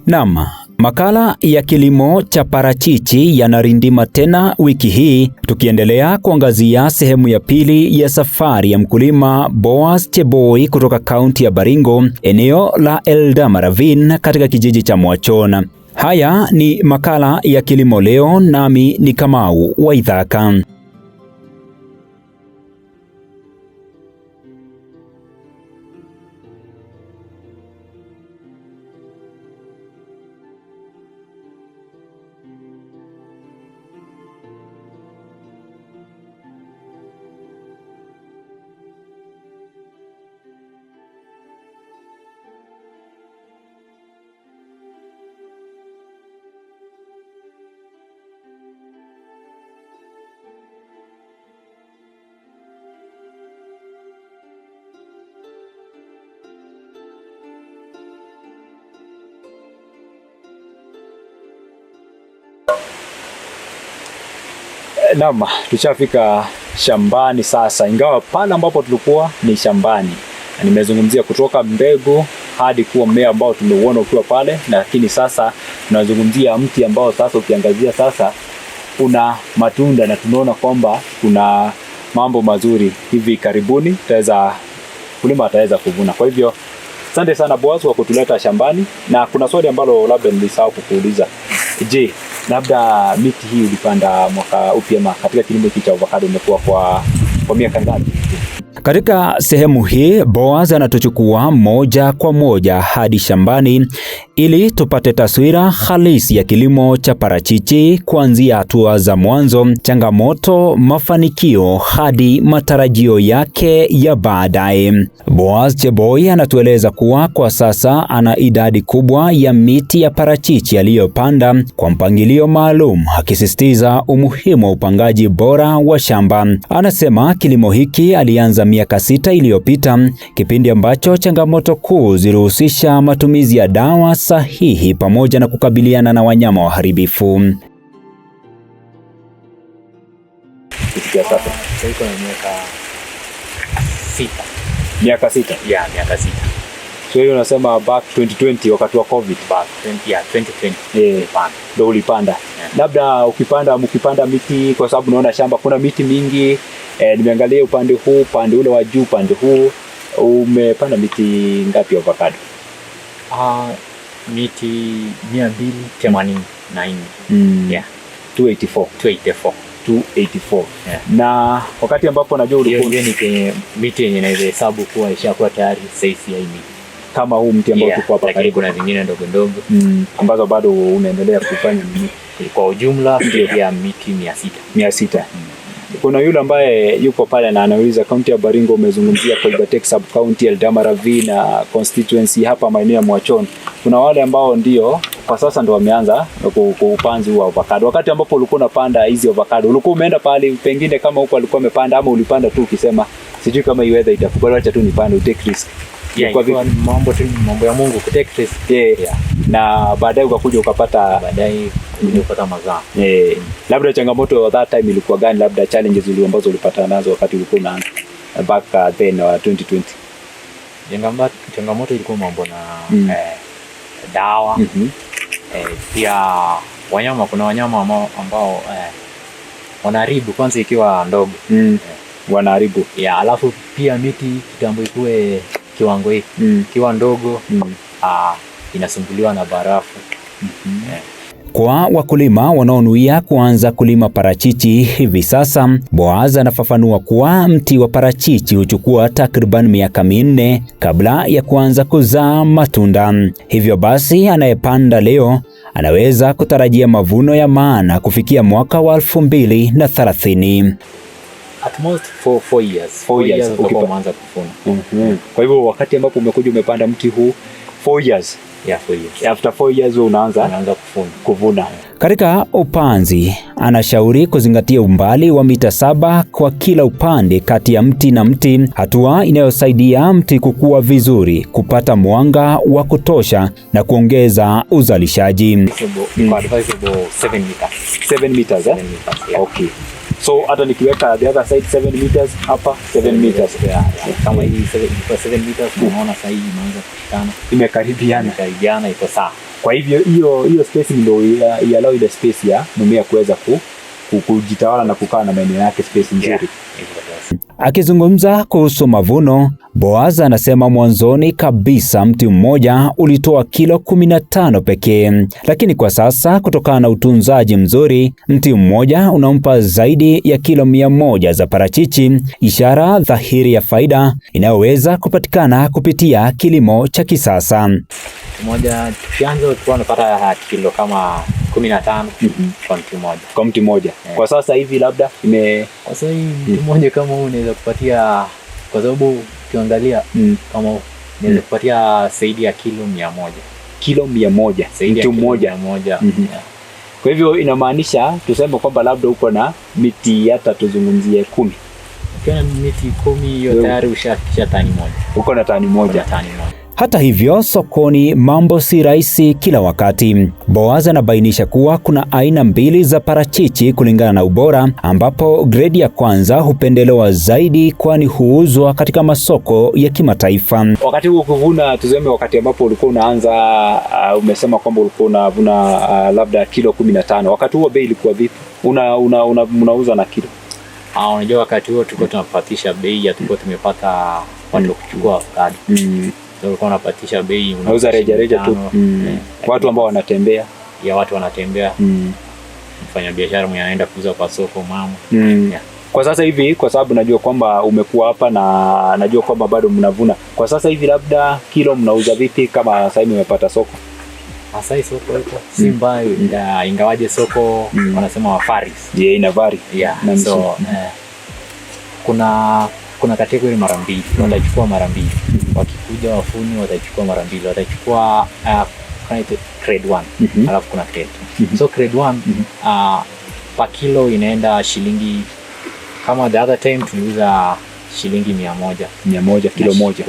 Naam, makala ya kilimo cha parachichi yanarindima tena wiki hii, tukiendelea kuangazia sehemu ya pili ya safari ya mkulima Boaz Cheboy kutoka kaunti ya Baringo, eneo la Eldama Ravine katika kijiji cha Mwachona. Haya ni makala ya kilimo leo, nami ni Kamau Waithaka. Naam, tushafika shambani sasa, ingawa pale ambapo tulikuwa ni shambani. Nimezungumzia kutoka mbegu hadi kuwa mmea ambao tumeuona ukiwa pale, lakini sasa tunazungumzia mti ambao sasa ukiangazia sasa una matunda na tunaona kwamba kuna mambo mazuri. Hivi karibuni kulima ataweza kuvuna. Kwa hivyo asante sana Boaz kwa kutuleta shambani, na kuna swali ambalo labda nilisahau kukuuliza. Je, labda miti hii ulipanda mwaka upi ama katika kilimo hiki cha avocado umekuwa kwa miaka ngapi? Katika sehemu hii Boaz anatuchukua moja kwa moja hadi shambani ili tupate taswira halisi ya kilimo cha parachichi, kuanzia hatua za mwanzo, changamoto, mafanikio hadi matarajio yake ya baadaye. Boaz Cheboy anatueleza kuwa kwa sasa ana idadi kubwa ya miti ya parachichi aliyopanda kwa mpangilio maalum, akisisitiza umuhimu wa upangaji bora wa shamba. Anasema kilimo hiki alianza miaka 6 iliyopita, kipindi ambacho changamoto kuu zilihusisha matumizi ya dawa sahihi pamoja na kukabiliana na wanyama waharibifu. Miaka sita? Yeah, miaka 6. So hiyo unasema back 2020 wakati wa COVID? Back 2020. Ndio ulipanda. Yeah. Labda mkipanda miti, kwa sababu naona shamba kuna miti mingi. Nimeangalia upande huu, upande ule wa juu, upande huu. Umepanda miti ngapi avocado? Miti 284. Yeah. 284. Yeah. Na wakati ambapo najua ulikuwa ni miti yenye naweza hesabu kuwa ishakuwa tayari size ya miti kama huu mti ambao tuko hapa karibu, kuna zingine ndogo ndogo ambazo bado unaendelea kufanya kwa ujumla ya miti 600. Kuna yule ambaye yuko pale na anauliza, kaunti ya Baringo umezungumzia Koibatek sub county, Eldama Ravine na constituency hapa maeneo ya Mwachona. Kuna wale ambao ndio kwa sasa ndio wameanza upanzi wa avocado. Wakati ambapo ulikuwa unapanda hizi avocado, ulikuwa umeenda pale pengine kama huko alikuwa amepanda, ama ulipanda tu ukisema sijui kama hii weather itakubali, acha tu nipande, take risk? Kwa mambo ya Mungu, take risk. Yeah. Na baadaye ukakuja ukapata mazao. Labda changamoto that time ilikuwa gani, labda challenges ambazo ulipata nazo wakati ulikuwa unaanza back then 2020? Changamoto ilikuwa mambo na dawa. Pia wanyama, kuna wanyama ambao wanaharibu kwanza ikiwa ndogo. Wanaharibu. Yeah, alafu pia miti kitambo ikuwe kiwango hiki kiwa ndogo inasumbuliwa na barafu. Kwa wakulima wanaonuia kuanza kulima parachichi hivi sasa, Boaz anafafanua kuwa mti wa parachichi huchukua takriban miaka 4 kabla ya kuanza kuzaa matunda. Hivyo basi anayepanda leo anaweza kutarajia mavuno ya maana kufikia mwaka wa 2030. At most 4 years. 4 years ukianza kuvuna. Kwa hivyo wakati ambapo umekuja umepanda mti huu 4 years. Yeah, 4 years. After 4 years unaanza kuvuna. Yeah. Katika upanzi anashauri kuzingatia umbali wa mita 7 kwa kila upande kati ya mti na mti, hatua inayosaidia mti kukua vizuri, kupata mwanga wa kutosha na kuongeza uzalishaji. 7 meters. Yeah. Okay. So hata nikiweka the other side 7 meters hapa 7 meters. Yeah. Kama hii 7 meters unaona sasa hii inaanza kushikana. Imekaribiana iko sawa. Kwa hivyo hiyo space ndio allow ile space ya mmea kuweza kujitawala na kukaa na maeneo yake space nzuri. Akizungumza kuhusu mavuno, Boaz anasema mwanzoni kabisa mti mmoja ulitoa kilo 15 pekee, lakini kwa sasa kutokana na utunzaji mzuri mti mmoja unampa zaidi ya kilo 100 za parachichi, ishara dhahiri ya faida inayoweza kupatikana kupitia kilimo cha kisasa. Mmoja tukianza tulikuwa tunapata kilo kama 15 kwa mti mmoja. Kwa sasa hivi labda kwa sasa hivi mti mmoja kama huu unaweza kupatia, kwa sababu ukiangalia kama huu unaweza kupatia zaidi ya kilo 100. Kilo 100 mti mmoja. Kwa hivyo inamaanisha tuseme kwamba labda uko na miti hata tuzungumzie 10. Ukiwa miti 10 hiyo tayari ushakisha tani moja. Uko na tani moja. Hata hivyo, sokoni mambo si rahisi kila wakati. Boaz anabainisha kuwa kuna aina mbili za parachichi kulingana na ubora, ambapo gredi ya kwanza hupendelewa zaidi kwani huuzwa katika masoko ya kimataifa. Wakati huo kuvuna, tuseme wakati ambapo ulikuwa unaanza, umesema kwamba ulikuwa unavuna labda kilo 15. Wakati huo bei ilikuwa vipi? Unauza na kilo? Unajua wakati huo tulikuwa tunapatisha bei, tulikuwa tumepata watu kuchukua kadi. Ulikuwa unapatisha bei, unauza reja tu. Watu ambao wanatembea. Watu wanatembea. Mfanya biashara mwenye anaenda kuuza kwa soko mama. Kwa sasa hivi, kwa sababu najua kwamba umekuwa hapa na najua kwamba bado mnavuna. Kwa sasa hivi labda kilo mnauza vipi kama sasa hivi umepata soko? Sasa hivi soko iko si mbaya, ingawaje soko wanasema wafaris. Ina vary. So kuna kategori mara mbili, watachukua mara mbili. Wakikuja wafuni watachukua mara mbili, watachukua grade 1, alafu kuna grade 2. So grade 1 per kilo inaenda shilingi, kama the other time tuliuza shilingi 100 kilo moja.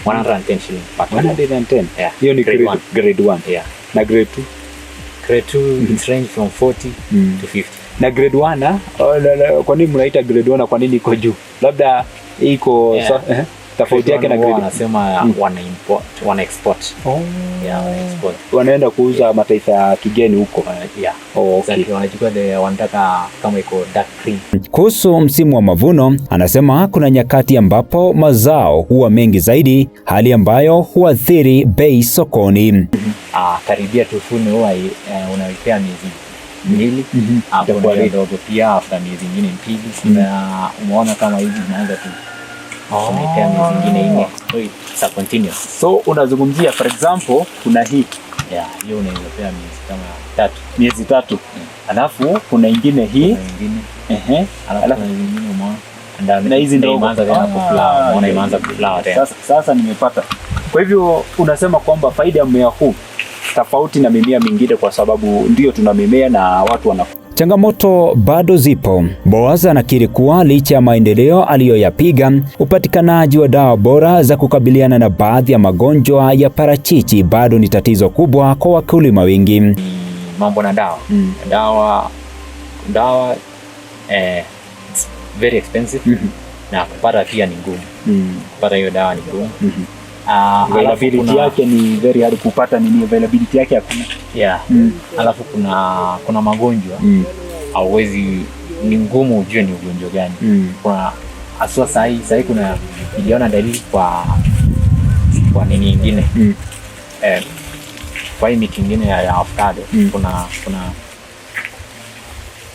110 shilingi per kilo. 110. Hiyo ni grade 1. Na grade 2? Grade 2 it range from 40 to 50. Na grade 1 kwa nini mnaita grade 1? Kwa nini iko juu? Labda iko tofauti yake na grade. Wanasema wana export. Export. Wanaenda kuuza mataifa ya kigeni huko. Wanachukua wanataka kama iko dark green. Kuhusu msimu wa mavuno, anasema kuna nyakati ambapo mazao huwa mengi zaidi, hali ambayo huathiri bei sokoni. Karibia tufune huwa unaipea miezi mbili, hapo ndio pia after miezi nyingine mbili, na umeona kama hizi zinaanza tu unaipea miezi nyingine 4. So it's a continuous. So unazungumzia for example kuna hii hiyo unaweza pea miezi kama 3. Miezi 3. Alafu kuna ingine hii alafu kuna nyingine umeona, na hizi ndio imeanza tena kuflower, unaona imeanza kuflower tena. Sasa nimepata. Kwa hivyo unasema kwamba faida ya mmea huu tofauti na mimea mingine kwa sababu ndio tuna mimea na watu wana. Changamoto bado zipo. Boaz anakiri kuwa licha ya maendeleo aliyoyapiga, upatikanaji wa dawa bora za kukabiliana na baadhi ya magonjwa ya parachichi bado ni tatizo kubwa kwa wakulima wengi. Mambo na dawa. Dawa it's very expensive. Na kupata pia ni ngumu. Kupata hiyo dawa ni ngumu. Availability yake ni very hard kupata. Nini availability yake hakuna. Alafu kuna magonjwa hauwezi, ni ngumu ujue ni ugonjwa gani. Kuna aswa sahi kuna niliona dalili kwa nini nyingine kwa hii miti nyingine ya avocado. Kuna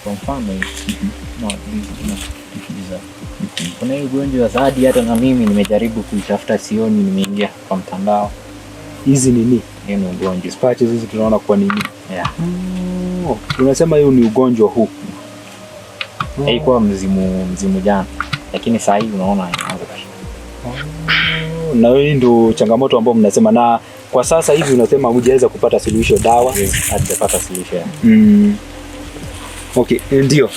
kwa mfano kuna hii ugonjwa zaidi, hata na mimi nimejaribu kuitafuta sioni, nimeingia kwa mtandao. Hizi nini? Ni ugonjwa patches hizi tunaona kwa nini? Unasema hiyo ni ugonjwa huu. Haikuwa mzimu jana, lakini sasa hivi unaona inaanza kushika. Na hii ndio changamoto ambayo mnasema, na kwa sasa hivi unasema hujaweza kupata suluhisho dawa. Hatujapata suluhisho. Okay, ndio.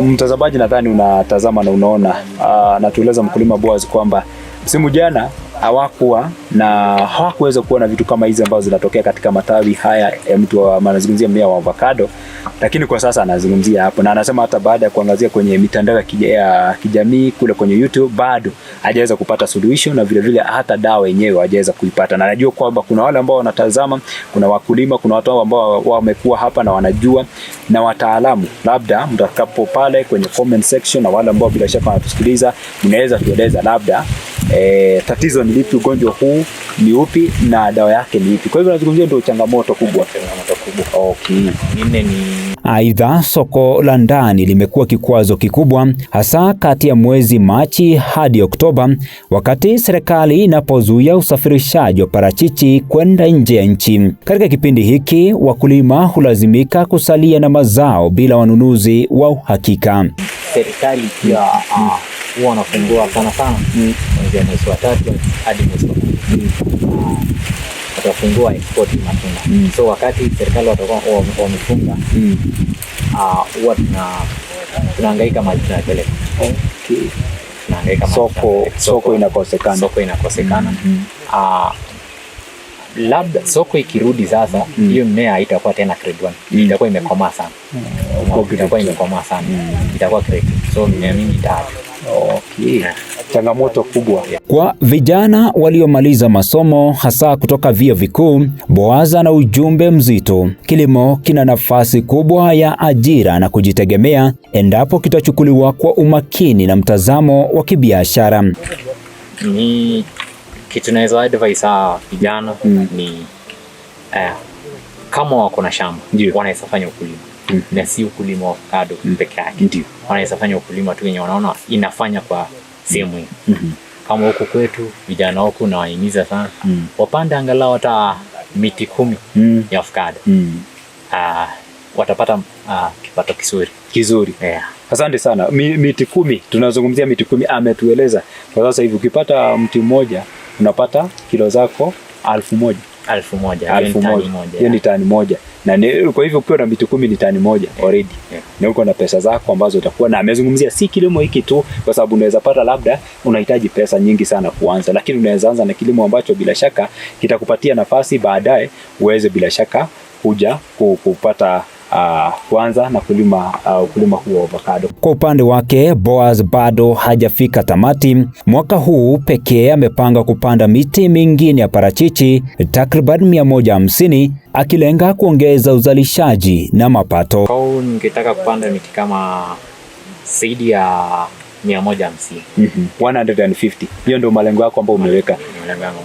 Mtazamaji nadhani unatazama na unaona, na tueleza mkulima Boaz kwamba msimu jana hawakuweza kuona vitu kama hizi ambazo zinatokea katika matawi haya ya mtu anazungumzia mmea wa avocado, lakini kwa sasa anazungumzia hapo, na anasema hata baada ya kuangazia kwenye mitandao ya kijamii kule kwenye YouTube bado hajaweza kupata solution, na vile vile hata dawa yenyewe hajaweza kuipata. Na najua kwamba kuna wale ambao wanatazama, kuna wakulima, kuna watu ambao wamekuwa hapa na wanajua, na wataalamu, labda mtakapo pale kwenye comment section, na wale ambao bila shaka wanatusikiliza, mnaweza tueleza labda tatizo ni lipi, ugonjwa huu ni upi, na dawa yake ni ipi. Kwa hivyo nazungumzia ndio changamoto kubwa. Okay. Aidha, soko la ndani limekuwa kikwazo kikubwa, hasa kati ya mwezi Machi hadi Oktoba, wakati serikali inapozuia usafirishaji wa parachichi kwenda nje ya nchi. Katika kipindi hiki, wakulima hulazimika kusalia na mazao bila wanunuzi wa uhakika. Serikali pia huwa wanafungua sana kuanzia mwezi wa 3 hadi mwezi wa 10. Watafungua export matunda. So wakati serikali watakuwa wamefunga, huwa tunahangaika maji tunapeleka. Okay. Tunahangaika soko inakosekana. Soko inakosekana. Labda soko ikirudi sasa, hiyo mmea haitakuwa tena grade 1. Itakuwa imekomaa sana. Itakuwa imekomaa sana. Itakuwa grade 2. So mmea mingi tatu. Okay. Changamoto kubwa kwa vijana waliomaliza masomo, hasa kutoka vyuo vikuu. Boaza na ujumbe mzito: kilimo kina nafasi kubwa ya ajira na kujitegemea endapo kitachukuliwa kwa umakini na mtazamo wa kibiashara. Ni kitu naweza advise vijana ni kama wako na shamba wanaweza fanya ukulima. Na si ukulima wa avocado peke yake. Wanaweza fanya ukulima tu yenye wanaona inafanya kwa sehemu hii. Kama huku kwetu vijana huku na wahimiza sana wapande angalau hata miti 10 ya avocado. Watapata kipato kizuri. Yeah. Asante sana. Miti 10, tunazungumzia miti 10 ametueleza. Kwa sasa hivi ukipata mti mmoja unapata kilo zako 1000. 1000. Hiyo ni tani moja. Na kwa hivyo ukiwa na miti 10 ni tani moja already. Na uko na pesa zako ambazo utakuwa na. Amezungumzia si kilimo hiki tu, kwa sababu unaweza pata labda unahitaji pesa nyingi sana kuanza, lakini unaweza anza na kilimo ambacho bila shaka kitakupatia nafasi baadaye uweze bila shaka kuja kupata kuanza na ukulima huo wa avocado. Kwa upande wake, Boaz bado hajafika tamati. Mwaka huu pekee amepanga kupanda miti mingine ya parachichi takriban 150, akilenga kuongeza uzalishaji na mapato. Kwa ningetaka kupanda miti kama zaidi ya 150. 150. Hiyo ndio malengo yako ambayo umeweka. Malengo yangu.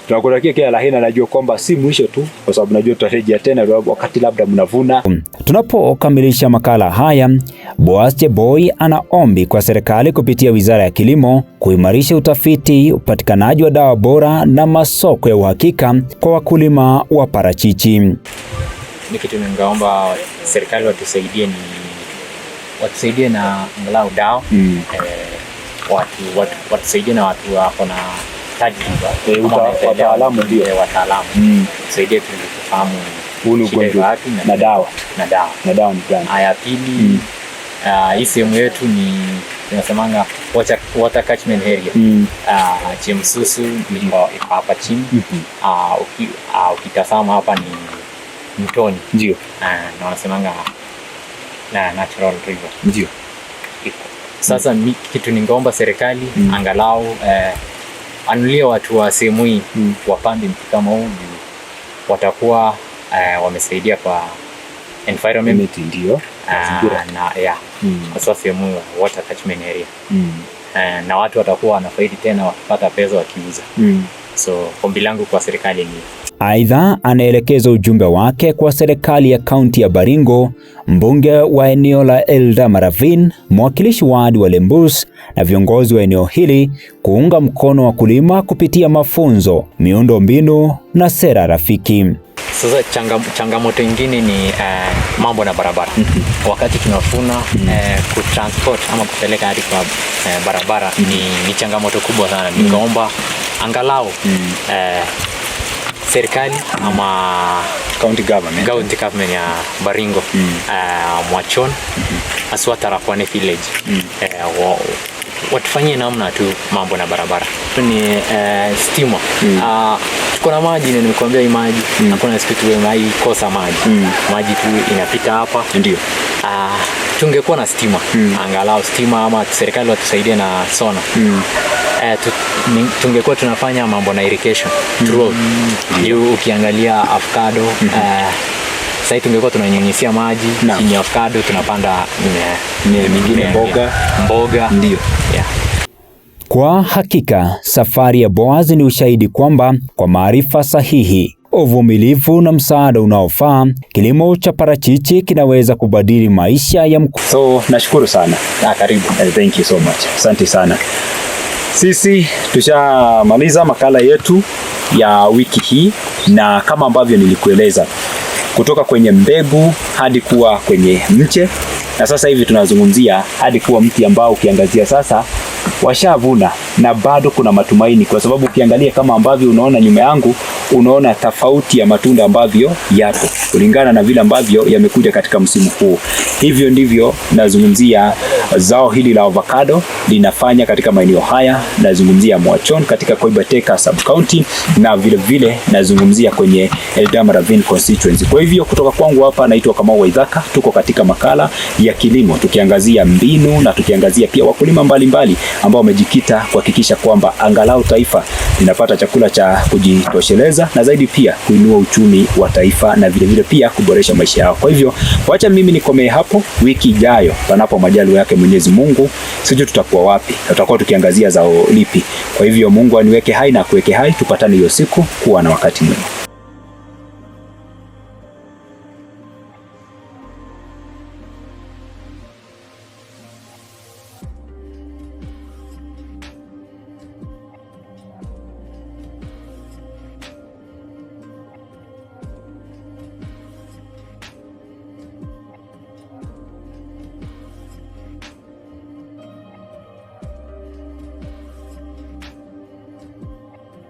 Tunakutakia kila la heri, na najua kwamba si mwisho tu, kwa sababu najua tutarejea tena wakati labda mnavuna. Tunapokamilisha makala haya, Boaz Cheboy ana ombi kwa serikali kupitia Wizara ya Kilimo kuimarisha utafiti, upatikanaji wa dawa bora na masoko ya uhakika kwa wakulima wa parachichi. Ni kitu ningeomba serikali watusaidie na angalau dawa. Watusaidie na watu wako na wataalamu tusaidie tufahamu ugonjwa na dawa ni gani. Aya pili, hii sehemu yetu ni tunasemanga water catchment area. Chemsusu iko hapa chini. Ukitazama hapa ni mtoni. Ndio. Na wanasemanga na natural river. Ndio. Sasa kitu ningeomba serikali angalau anulie watu wa sehemu hii wapande mti kama huu, watakuwa wamesaidia kwa environment. Ndio. Hasa sehemu water catchment area. Na watu watakuwa wanafaidi tena wakipata pesa wakiuza. So ombi langu kwa serikali ni. Aidha, anaelekeza ujumbe wake kwa serikali ya kaunti ya Baringo, mbunge wa eneo la Eldama Ravine, mwakilishi wadi wa Lembus na viongozi wa eneo hili kuunga mkono wakulima kupitia mafunzo, miundo mbinu na sera rafiki. Sasa changamoto nyingine ni mambo na barabara. Wakati tunafuna kutransport ama kupeleka hadi kwa barabara ni changamoto kubwa sana. Ningeomba angalau serikali ama county government ya Baringo, Mwachon, aswa Tarakwani village, watufanyie namna tu mambo na barabara. Ni stima. Tuko na maji, na nimekuambia hii maji hakuna siku tu kosa maji. Maji tu inapita hapa. Ndio. Tungekuwa na stima, angalau stima, ama serikali watusaidie na solar. Tungekuwa tunafanya mambo na irrigation throughout. Ukiangalia avocado, sasa tungekuwa tunanyunyisia maji chini ya avocado, tunapanda mingine mboga. Ndio. Yeah. Kwa hakika safari ya Boaz ni ushahidi kwamba kwa maarifa sahihi, uvumilivu na msaada unaofaa, kilimo cha parachichi kinaweza kubadili maisha ya mkulima. So nashukuru sana. Karibu. Thank you so much. Asante sana. Sisi tushamaliza makala yetu ya wiki hii, na kama ambavyo nilikueleza, kutoka kwenye mbegu hadi kuwa kwenye mche, na sasa hivi tunazungumzia hadi kuwa mti ambao ukiangazia sasa washavuna, na bado kuna matumaini, kwa sababu ukiangalia kama ambavyo unaona nyuma yangu, unaona tofauti ya matunda ambavyo yapo kulingana na vile ambavyo yamekuja katika msimu huu. Hivyo ndivyo nazungumzia zao hili la avocado linafanya katika maeneo haya. Nazungumzia Mwachon katika Koibateka sub county, na vile vile nazungumzia kwenye Eldama Ravine constituency. Kwa hivyo kutoka kwangu hapa, naitwa Kamau Waithaka, tuko katika makala ya kilimo tukiangazia mbinu na tukiangazia pia wakulima mbalimbali ambao wamejikita kuhakikisha kwamba angalau taifa linapata chakula cha kujitosheleza, na zaidi pia kuinua uchumi wa taifa, na vile vile pia kuboresha maisha yao. Kwa hivyo wacha mimi nikomee hapo. Wiki ijayo, panapo majaliwa yake Mwenyezi Mungu, sijui tutakuwa wapi, tutakuwa tukiangazia zao lipi. Kwa hivyo Mungu aniweke hai na kuweke hai, tupatane hiyo siku. Kuwa na wakati mwema.